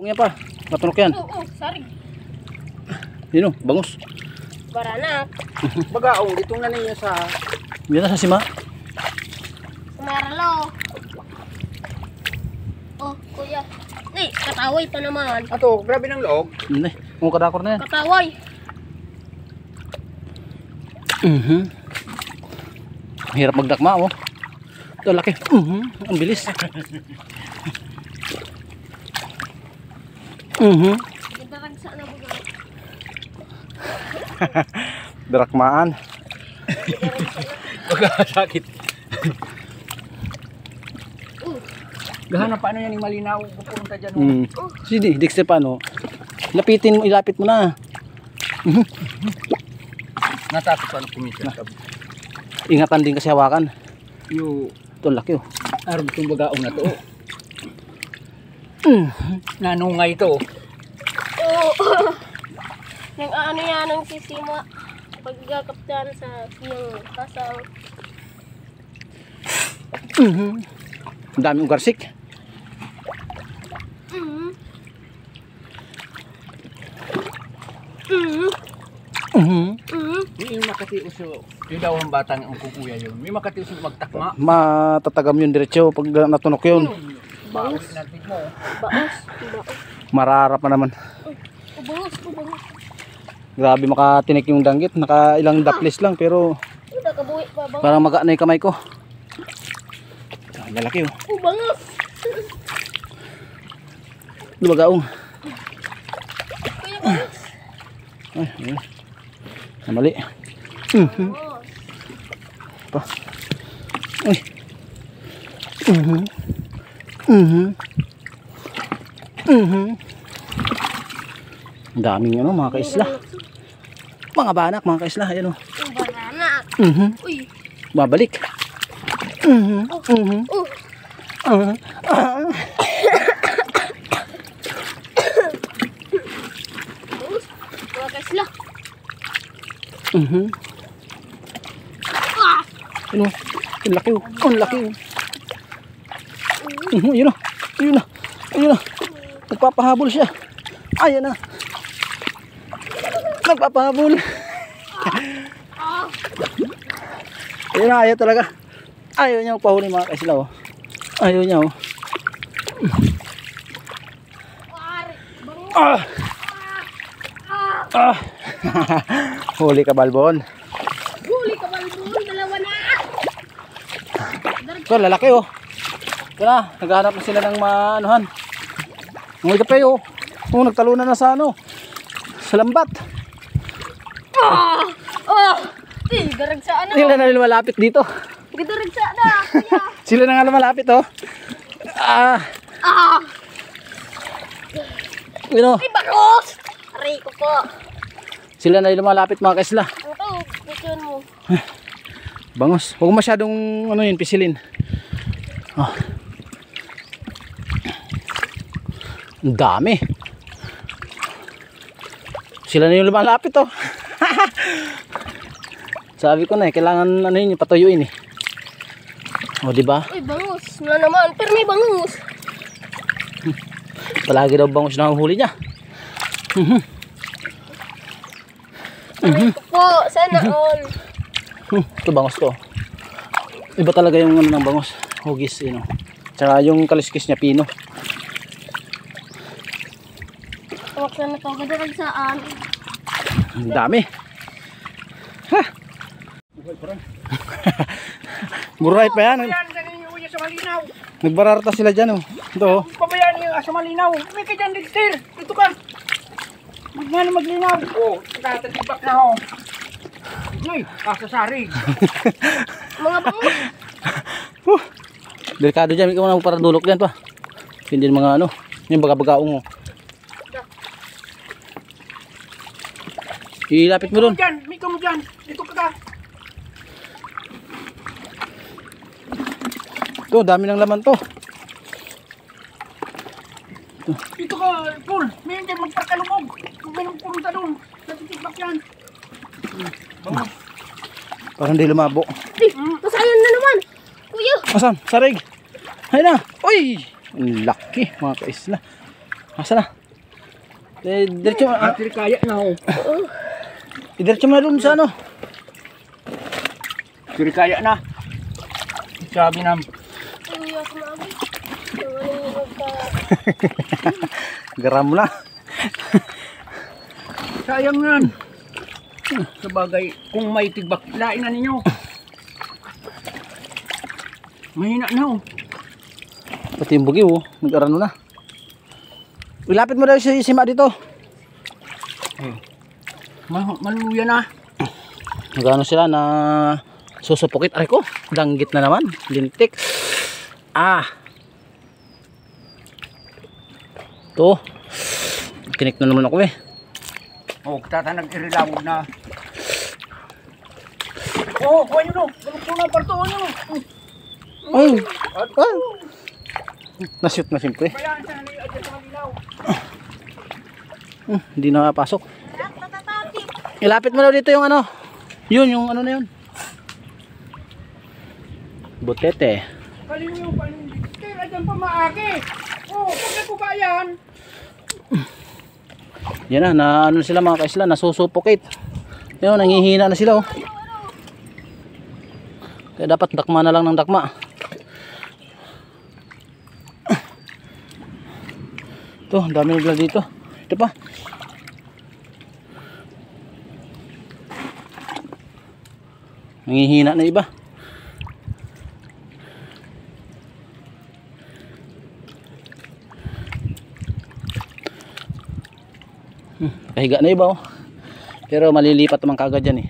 Yan pa, matunok yan. Oo, sarig. Yun o, bangus. Baranak. Bagaong, ditong na ninyo sa... Yan na sa sima. Sumaralo. Oh, kuya. Kataway pa naman. Ato, grabe ng loob. Yun eh, kung kadakor na yan. Kataway. Hirap magdakma oh. Ito laki. Ang bilis. Ibaragsa na buga. Darakmaan. Pagkakasakit. Gahanap paano yan yung malinaw. Pupunta dyan. Sige, Dexter paano? Ilapit mo na. Natakot pa ang kumisa. Ingatan din kasi hawakan. Yung Ito laki oh. araw itong bagaong na to. Nanungay to. Oo. Nang ano yan ang sisima. Pagkakaptan sa yung kasang. Ang daming ugarsik. Yung makatiuso. Yung daw ang batang ang kukuya yun. May makatiuso magtakma. Matatagam yun diretso pag natunok yun. Baos natin mo. Baos. Marara pa naman. Baos. Grabe makatinik yung danggit. Naka ilang daplis lang pero Kabuhi pa bang? parang maga na yung kamay ko. Lalaki oh. Bangos. Lumagaong. Kuya bangos. Ay, ayun. Namali. Pa. Ay. Ang daming ano mga kaisla. Mga banak mga kaisla. Ayan o. Baranak. Uy. Babalik. Mga kasla. Ano? Ang laki oh. Ang laki oh. Yun o. Yun na. Ayun na. Nagpapahabol siya. Ayan na. Nagpapahabol. Ayun na. Ayaw talaga. Ayaw niya pahuli mga kaisla oh. Ayaw niya oh. Huli ka balbon. Huli ka balbon. Dalawa na. Ito lalaki oh. Ito na. Naghahanap na sila ng maanuhan. Ang ito pa oh. Oh, nagtalunan na sa ano. Sa lambat. Garagsa na. Sila na lumalapit dito. Garagsa na. Kuya. Sila na nga lumalapit oh. You know, Ay, bangos. Aray ko po. sila na lumalapit mga kaisla. Ito, gusto mo. Bangos. Huwag masyadong ano yun, pisilin. Oh. Ang dami. Sila na yung lumalapit oh. Sabi ko na eh, kailangan ano yun, patuyuin eh. O diba? Uy, bangus. Na naman. Pero may bangus. Palagi daw bangus na huli niya. Aray ko po. Sana all. Ito bangos to. Iba talaga yung ano ng bangos. Hugis, you know. Tsaka yung kaliskis niya, pino. Tawaksan na to. Garagsaan. Ang dami. Ha! Buray pa yan. Yan, ganun yung uya sa malinaw. Nagbararata sila dyan oh. Ito oh. Pabayaan niyo sa malinaw. May ka dyan, Dexter. Ito ka. Magmano maglinaw. Oh, tatagibak na ho. Uy, kasasarig. Mga bangus. Delikado dyan. Ikaw na para dulok dyan pa. Hindi mga ano. Yung baga-bagaong oh. Ilapit mo dun. Dyan, may mo dyan. Dito ka ka. Ito, dami ng laman to. Dito ka, Paul. May hindi magpakalumog. Kung ganun pumunta doon. Natitibak yan. Parang di lumabo. Masayan na naman. Kuya. Asan? Sarig. Ayun na. Uy! Ang laki mga kaisla. Asa na? Diretso mo. Ate kaya na oh. Diretso mo na doon sa ano. Ate kaya na. Sabi nam. Hindi ako maabi. Nawalan ka. Garam mo na. Sayang yan. Sabagay, kung may tigbak, lain na ninyo. Mahina na oh. Pati yung bugi oh. Nag-arano na. Ilapit mo daw si Sima dito. Maluya na. Nagano sila na susupukit. Aray ko, danggit na naman. Lintik. Ah. Ito. Kinik na naman ako eh. Oh, tata nag-irilawod na. Oh, kuha nyo no. Galok ko na, partoon nyo. Ay. Ay. Nashoot na siyempre. Bayaan sa nalilad sa malinaw. Hindi nakapasok. Ilapit mo daw dito yung ano. Yun, yung ano na yun. Butete. Kaliw yung panindigtir. Ayan pa maagi. Oh, pagka ko ba yan? Yan na ano sila mga kaisla, nasusupokit. Yun, nangihina na sila oh. Kaya dapat dakma na lang ng dakma. Ito, ang dami nagla dito. Ito pa. Nangihina na iba. Kahiga na iba oh. Pero malilipat naman kagad yan eh.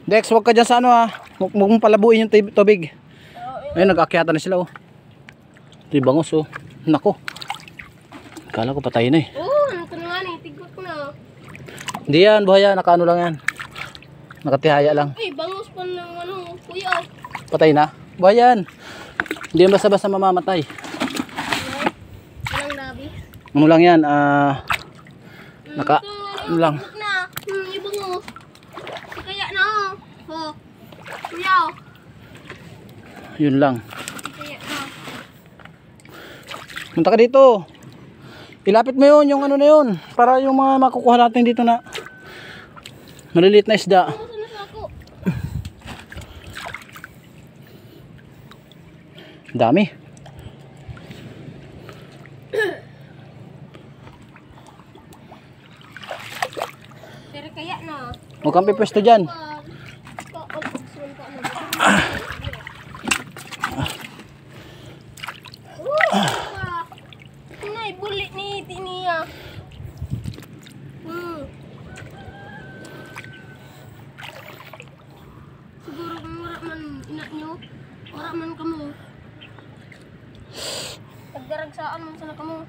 Dex, huwag ka dyan sa ano ah. Huwag mong palabuin yung tubig. Ayun, nag-aakyata na sila oh. Ito yung bangos oh. Nako. Kala ko patay na eh. Ano ko na nga eh. Tigwat ko na. Hindi yan, buhaya. Nakaano lang yan. Nakatihaya lang. Uy, bangus pa ng ano, kuya. Patay na. Buhaya yan. Hindi yan basta-basta mamamatay. Walang labi. Ano lang yan, ano lang. Tigwat na. Yung bangus. Kaya na oh. Kuya. Yun lang. Kaya na. Punta ka dito. Ilapit mo yun, yung ano na yun. Para yung mga makukuha natin dito na maliliit na isda. Ano sa ako? Dami. Pero kaya na. Huwag kang pipwesto dyan. Nay, bulit ni Tiniya. Siguro kung wala man inak nyo, wala man kamo. Pagdaragsaan man sana kamo.